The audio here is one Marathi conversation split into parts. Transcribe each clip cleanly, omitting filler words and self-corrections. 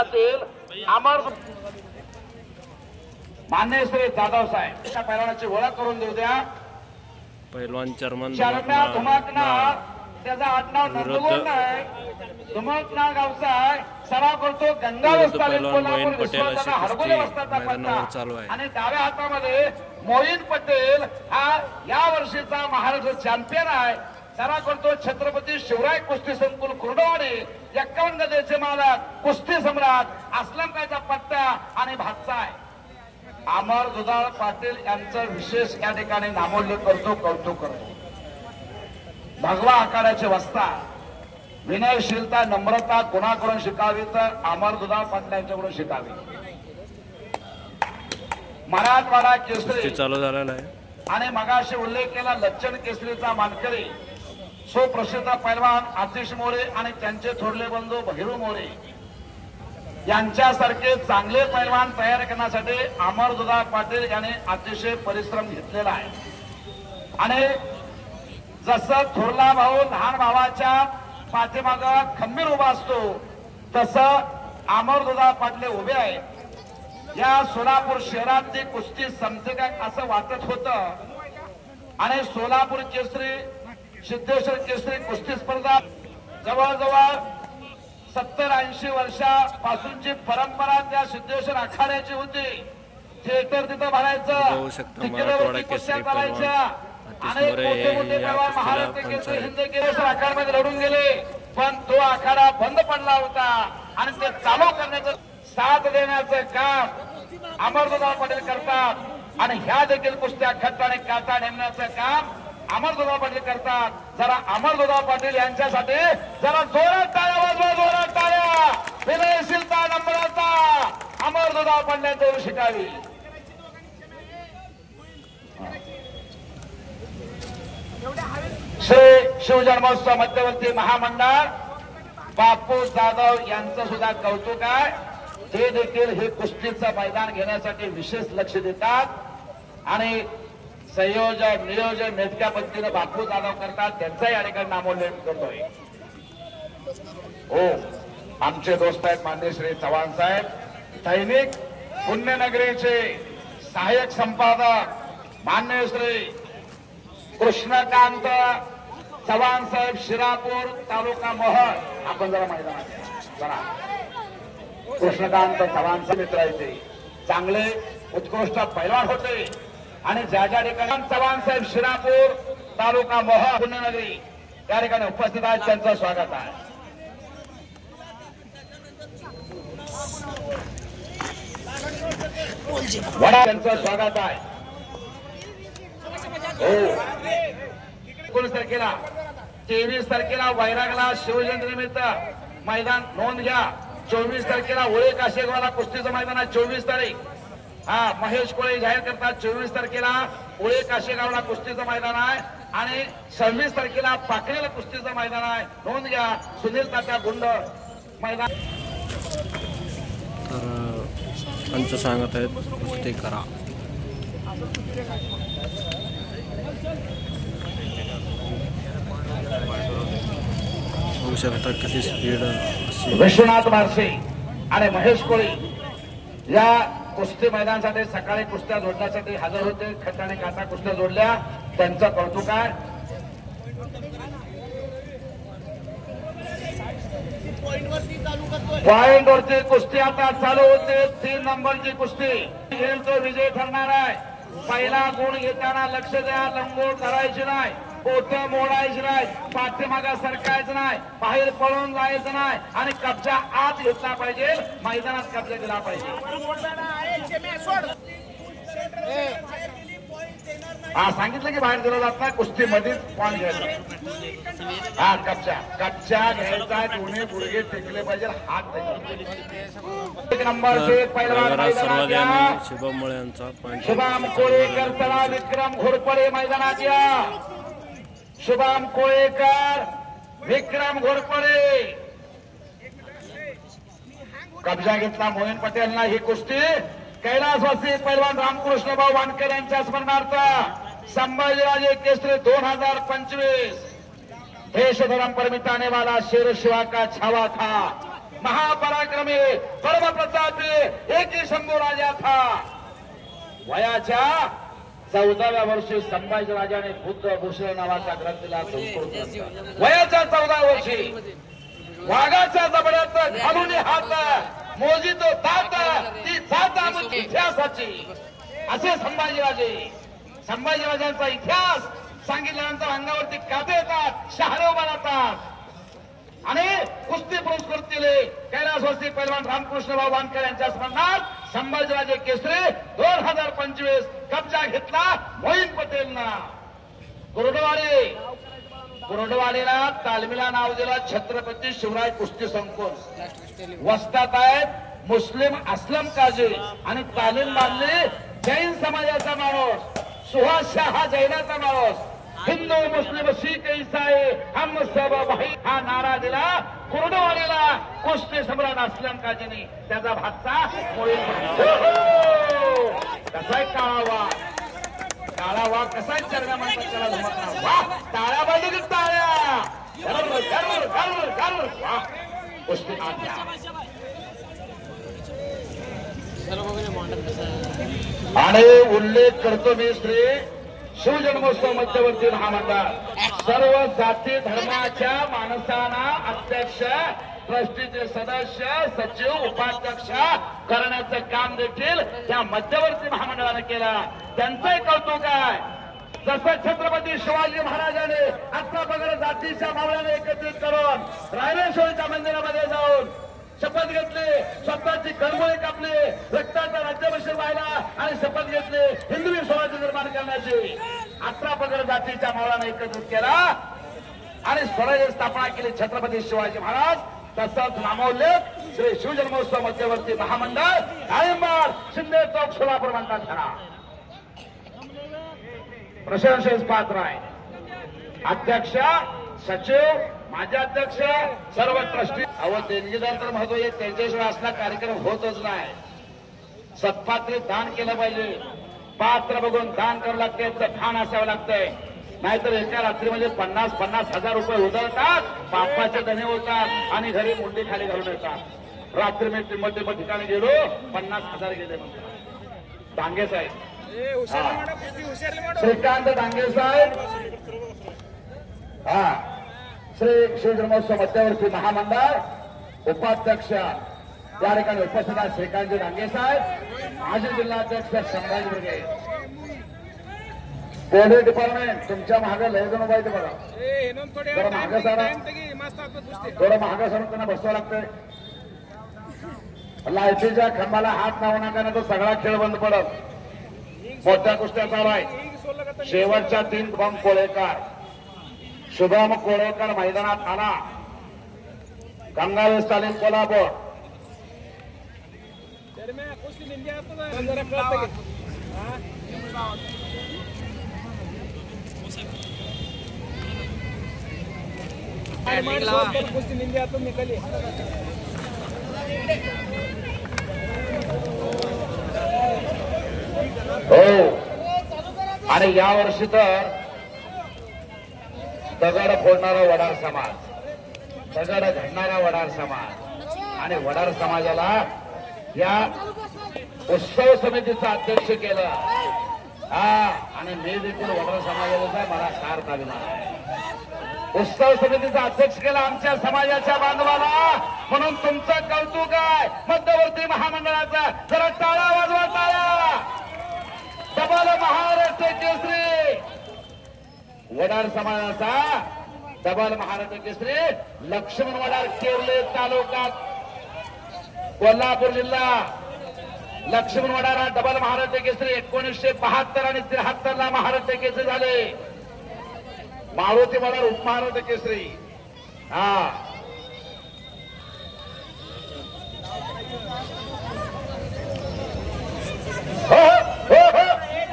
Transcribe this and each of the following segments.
मैदानातील अमर मान्य श्री जाधव साहेब त्या पैलवानाची ओळख करून देऊ द्या। पैलवान चर्मन धुमाकनाळ त्याचा आडनाव नंदगोल नाही, धुमाकनाळ गावचा आहे। सराव करतो गंगा वस्तालीन कोल्हापूर विश्वनाथ हडगोले वस्ताचा पट्टा आणि डाव्या हातामध्ये मोईन पटेल हा या वर्षीचा महाराष्ट्र चॅम्पियन आहे। सराव करतो छत्रपती शिवराय कुस्ती संकुल कुर्डवाडी 51 गदेचे मालक कुस्ती सम्राट असलम कायचा पट्टा आणि भातचा आहे। अमर दुधाळ पाटील यांचं विशेष या ठिकाणी नामोल्लेख करतो, कौतुक करतो। भगवा आखाड्याचे वस्ता विनयशीलता नम्रता कोणाकडून शिकावी तर अमर दुधाळ पाटील यांच्याकडून शिकावी। मराठवाडा केसरी चालू झालेला आहे आणि मगाशी उल्लेख केला लच्चन केसरीचा मानकरी सुप्रसिद्ध पैलवान आतिश मोरे आणि त्यांचे थोरले बंधू भैरू मोरे यांच्यासारखे चांगले पैलवान तयार करण्यासाठी अमर दुधाळ पाटील यांनी अतिशय परिश्रम घेतलेला आहे। आणि जसं थोरला भाऊ लहान भावाच्या पाठीमागं खंबीर उभा असतो तसं अमर दुधाळ पाटील उभे आहेत। या सोलापूर शहरात ती कुस्ती संपते काय असं वाटत होतं आणि सोलापूर केसरी सिद्धेश्वर केसरी कुस्ती स्पर्धा जवळजवळ 70-80 वर्षापासूनची परंपरा त्या सिद्धेश्वर आखाड्याची होती। थिएटर तिथं भरायचं, तिकीटवरती कुस्त्या करायच्या, अनेक मोठे मोठे पैलवान महाराष्ट्र केसरी हिंद केसरी आखाड्यामध्ये लढून गेले, पण तो आखाडा बंद पडला होता आणि ते चालू करण्याचं साथ देण्याचं काम अमर दुधाळ पाटील करतात आणि ह्या देखील कुस्त्या खट्ट आणि काटा नेमण्याचं काम अमर दुधाळ पाटील करतात। जरा अमर दुधाळ पाटील यांच्यासाठी जरा जोरात टाळ्या वाजवा, जोरात टाळ्या। विनयशीलता नम्रता अमर दुधाळ पाटलांकडून शिकावी। श्री शिवजन्मोत्सव मध्यवर्ती महामंडळ बापू जाधव यांचं सुद्धा कौतुक आहे। ते देखील हे कुस्तीचं मैदान घेण्यासाठी विशेष लक्ष देतात आणि संयोजन नियोजन नेटक्या पद्धतीने बापू जाधव करतात, त्यांचा या ठिकाणी नामोल्लेख करतोय। हो, आमचे दोस्त आहेत मान्य श्री चव्हाण साहेब, दैनिक पुण्यनगरीचे सहाय्यक संपादक मान्य श्री कृष्णकांत चव्हाण साहेब शिरापूर तालुका मोहर। आपण जरा मैदानात जरा कृष्णकांत चव्हाण मित्र आहेत, ते चांगले उत्कृष्ट पैलवान होते आणि ज्या ज्या ठिकाणी चव्हाण साहेब शिरापूर तालुका मोहर पुण्यनगरी त्या ठिकाणी उपस्थित आहेत त्यांचं स्वागत आहे। वडा त्यांचं स्वागत आहे। हो, 19 तारखेला 23 तारखेला वैरागला शिवजयंती निमित्त मैदान नोंद घ्या। 24 तारखेला ओळे काशेगावला कुस्तीचं मैदान आहे। 24 तारीख हा महेश कोळे जाहीर करतात। 24 तारखेला ओळे काशेगावला कुस्तीचं मैदान आहे आणि 26 तारखेला पाकळीला कुस्तीचं मैदान आहे, नोंद घ्या। सुनील तात्या गुंड मैदान तर पंच सांगत आहेत कुस्ती करा। होऊ शकता किती स्पीड। विश्वनाथ बारसे आणि महेश कोळे या कुस्ती मैदानासाठी सकाळी कुस्त्या जोडण्यासाठी हजर होते। खट आणि काटा कुस्त्या जोडल्या, त्यांचं कौतुक आहे। पॉइंट वरची कुस्ती आता चालू होते। 3 नंबरची कुस्ती घेईल तो विजय ठरणार आहे। पहिला गुण घेताना लक्ष द्या, लंगोट धरायची नाही, पोट मोडायची नाही, पाठीमागा सरकायचं नाही, बाहेर पळून जायचं नाही आणि कब्जा आत घेतला पाहिजे, मैदानात कब्जा दिला पाहिजे। हा सांगितलं की बाहेर दिलं जात नाही, कुस्ती मध्येच पॉईंट घ्यायचा। हा कब्जा घ्यायचा, दोन्ही गुडघे टेकले पाहिजे, हात 1 नंबरचे पैलवान शुभम मुळे यांचा पॉईंट। शुभम कोळेकर चला, विक्रम घोरपडे मैदानात या। शुभम कोळेकर विक्रम घोरपडे कब्जा घेतला मोहीन पटेलना। ही कुस्ती कैलासवासी पैलवान रामकृष्ण भाऊ वानकर यांच्या स्मरणार्थ संभाजीराजे केसरी 2025 देश धर्म पर मिटाने वाला शेर शिवा का छावा था, महापराक्रमी परमप्रतापी एकी शंभू राजा था. वयाच्या 14व्या वर्षी संभाजीराजाने बुद्धभूषण नावाच्या ग्रंथीला संस्कृत ग्रंथ. वयाच्या 14 वर्षी वाघाच्या जबड्यात घालून हात मोजितो दात ती जात आमची इतिहासाची. असे संभाजीराजांचा इतिहास सांगितल्यानंतर अंगावरती काटे येतात, शहारे उभा राहतात. आणि कुस्ती पुरस्कृतीले कैलासवासी पैलवान रामकृष्णभाऊ वानकर यांच्या स्मरणात संभाजीराजे केसरी 2025 कब्जा घेतला मोईन पटेलना. कुर्डवाडीला तालमीला नाव दिलं छत्रपती शिवराय कुस्ती संकुल. वस्तात आहेत मुस्लिम अस्लम काजी आणि तालीम बांधली जैन समाजाचा माणूस. सुहास शाह हा जैनाचा माणूस. हिंदू मुस्लिम शीख ईसाई हम सब भाई हा नारा दिला कुर्डवाडीला कुस्ती सम्राट अस्लम काजीनी. त्याचा भातचा मोईन. कसाय काळा वाघ कसाय चरणा माणसात त्याला जमत नाही. वा टाळ्या पाहिजे की टाळ्या. वा कुस्ती आणि उल्लेख करतो मी श्री शिवजन्मोत्सव मध्यवर्ती महामंडळ सर्व जाती धर्माच्या माणसांना अध्यक्ष ट्रस्टीचे सदस्य सचिव उपाध्यक्ष करण्याचं काम देखील त्या मध्यवर्ती महामंडळाने केलं. त्यांचंही कौतुक आहे. जसं छत्रपती शिवाजी महाराजांनी 18 पगड जातीच्या मावळ्याने एकत्रित करून रायरेश्वरीच्या मंदिरामध्ये जाऊन शपथ घेतली, स्वतःची कळमळी कापली, रक्ताचा राज्याभिषेक व्हायला आणि शपथ घेतली हिंदवी स्वराज्य निर्माण करण्याची. 18 पगड जातीच्या मावळ्याने एकत्रित केला आणि स्वराज्य स्थापना केली छत्रपती शिवाजी महाराज. तसंच नामोल्लेख श्री शिवजन्मोत्सव मध्यवर्ती महामंडळ डाळिंबार शिंदे चौक सोलापूर म्हणतात. खरा प्रशंसेस पात्र आहे. अध्यक्ष सचिव माझे अध्यक्ष सर्व ट्रस्टी. देणगीदार तर महत्व आहे, त्यांच्याशिवाय असला कार्यक्रम होतच नाही. सत्पात्री दान केलं पाहिजे. पात्र बघून दान करावं लागते, भान असावं लागतंय. नाहीतर एका रात्रीमध्ये 50-50 हजार रुपये उधळतात, बापाचे धने होतात आणि घरी मुंडी खाली घालून येतात. रात्री मी टिंब ठिकाणी गेलो 50,000 गेले म्हणतात. डांगे साहेब, श्रीकांत डांगे साहेब, हा श्री शिवजन्मोत्सव मध्यवर्ती महामंडळ उपाध्यक्ष या ठिकाणी उपस्थित आहेत. श्रीकांत डांगे साहेब, माजी जिल्हाध्यक्ष संभाजी ब्रिगेड. पोलीस डिपार्टमेंट तुमच्या मागे लय जण पाहिजे बघा. थोडं मागे सारा, थोडं मागे सारून त्यांना बसवावं लागतंय. लायटीच्या खांबाला हात लावू नका, नाही तर सगळा खेळ बंद पडत. मोठ्या कुस्त्या चालू आहे. शेवटच्या 3 बंब कोळेकर, शुभम कोळेकर मैदानात आला. गंगावेश तालीम कोल्हापूर. हो, आणि यावर्षी तर दगड फोडणारा वडार समाज, दगड घडणारा वडार समाज आणि वडार समाजाला या उत्सव समितीचं अध्यक्ष केलं. आणि मी देखील वडार समाजाचा मला सार्थ अभिमान आहे. उत्सव समितीचा अध्यक्ष केला आमच्या समाजाच्या बांधवाला, म्हणून तुमचं कौतुक आहे. मध्यवर्ती महामंडळाचा जरा टाळा वाजवा, टाळा. डबल महाराष्ट्र केसरी वडार समाजाचा, डबल महाराष्ट्र केसरी लक्ष्मण वडार, केवले तालुका, कोल्हापूर जिल्हा. लक्ष्मण वडार हा डबल महाराष्ट्र केसरी 1972 आणि 73 ला महाराष्ट्र केसरी झाले. मारुती वडार उपमहाराष्ट्र केसरी. हो हो हो,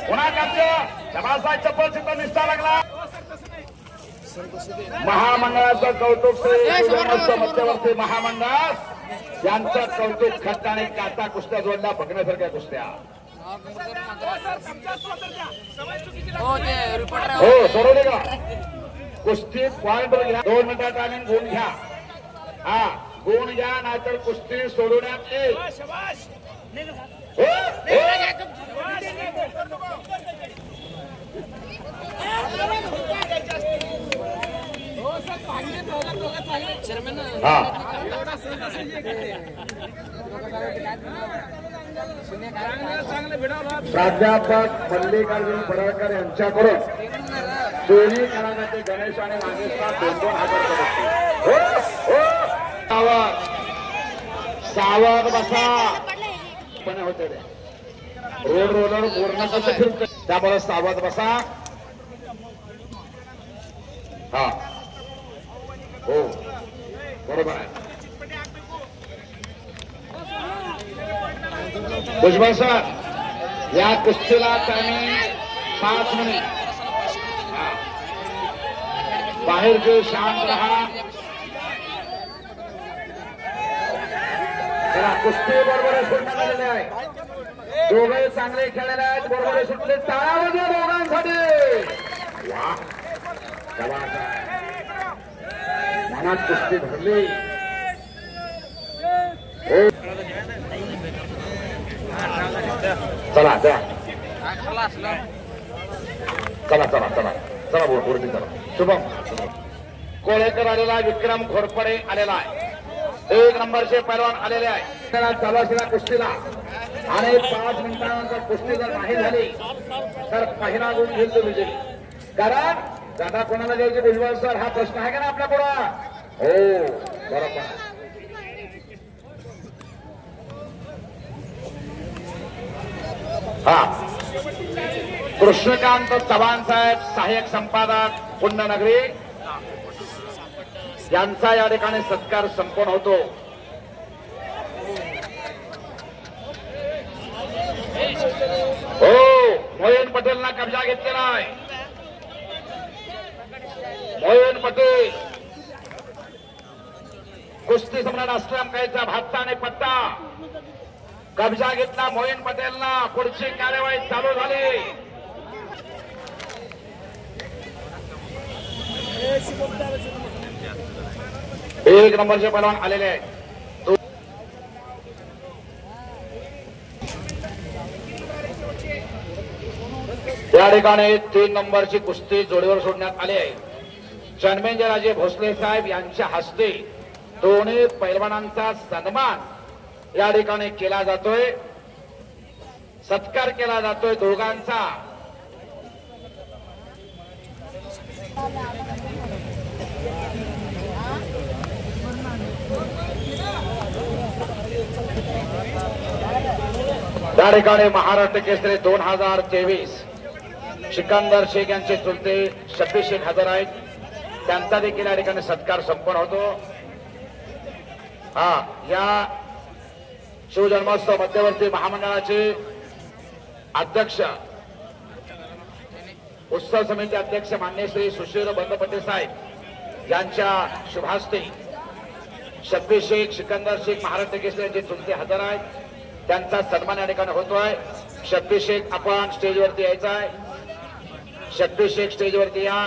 पुन्हा शबासाहेब चप्पल चित्र निष्ठा लागला. महामंडळाचं कौतुक श्री मध्यवर्ती महामंडळ यांचं कौतुक. खट्ट आणि काटा कुस्त्या जोडल्या, बघण्यासारख्या कुस्त्या. हो सोडवले का कुस्ती पॉइंटवर घ्या. 2 मिनिटात टायमिंग घेऊन घ्या. गुण घ्या नाहीतर कुस्ती सोडवण्यात येईल. हो, हो. हा. प्राध्यापक मल्लिकार्जुन पडळकर यांच्याकडून दोन्ही कराराचे गणेश आणि नागेशला 2,000 रुपये. सावध बसा पण होते रोड रोलर पूर्ण कसं फिरत त्यामुळे सावध बसा. हा हो बरोबर आहे. भुजबळ सर या कुस्तीला टायमिंग 5 मिनिट. बाहेर जे शांत राहा. त्याला कुस्ती बरोबर सुटण्यात आलेले आहे. दोघे चांगले खेळलेले आहेत. बरोबर सुटले. टाळ्या दोघांसाठी. वा मनात कुस्ती भरली. चला द्या चला चला चला चला बोलती चला. शुभम कोळेकर आलेला आहे. विक्रम घोरपडे आलेला आहे. 1 नंबरचे पैलवान आलेले आहे. त्याला चालू असलेल्या कुस्तीला आणि 5 मिनिटांनंतर कुस्ती जर नाही झाली तर पहिला गुण घेईल तो विजयी. कारण दादा कोणाला द्यायचे भुजबळ सर हा प्रश्न आहे का ना आपल्या पुढं. हो बरोबर. हा कृष्णकांत चव्हाण साहेब सहाय्यक संपादक पुण्यनगरी यांचा या ठिकाणी सत्कार संपन्न होतो. हो मोहिन पटेलना कब्जा घेतलेला आहे. मोहिन पटेल कुस्ती सम्राट असलम कायचा भात्ता आणि पट्टा कब्जा घेतला मोहिन पटेलना. पुढची कार्यवाही चालू झाली. एक नंबरचे पैलवान आलेले आहेत. या ठिकाणी 3 नंबरची कुस्ती जोडीवर सोडण्यात आली आहे. चन्मेंजराजे भोसले साहेब यांच्या हस्ते दोन्ही पैलवानांचा सन्मान या ठिकाणी केला जातोय. सत्कार केला जातोय दोघांचा. त्या ठिकाणी महाराष्ट्र केसरी 2023 सिकंदर शेख यांचे चुलते शब्बीर शेख हजर आहेत. त्यांचा देखील या ठिकाणी सत्कार संपन्न होतो. हा या शिवजन्मोत्सव मध्यवर्ती महामंडळाचे अध्यक्ष उत्सव समिती अध्यक्ष मान्य श्री सुशील बंदपट्टे साहेब यांच्या शुभास्ते शब्बीर शेख सिकंदर शेख महाराष्ट्र केसरी यांचे चुलते हजर आहेत. त्यांचा सन्मान या ठिकाणी होतोय. शब्बीर शेख आपण स्टेजवरती यायचा आहे. शब्बीर शेख स्टेजवरती या.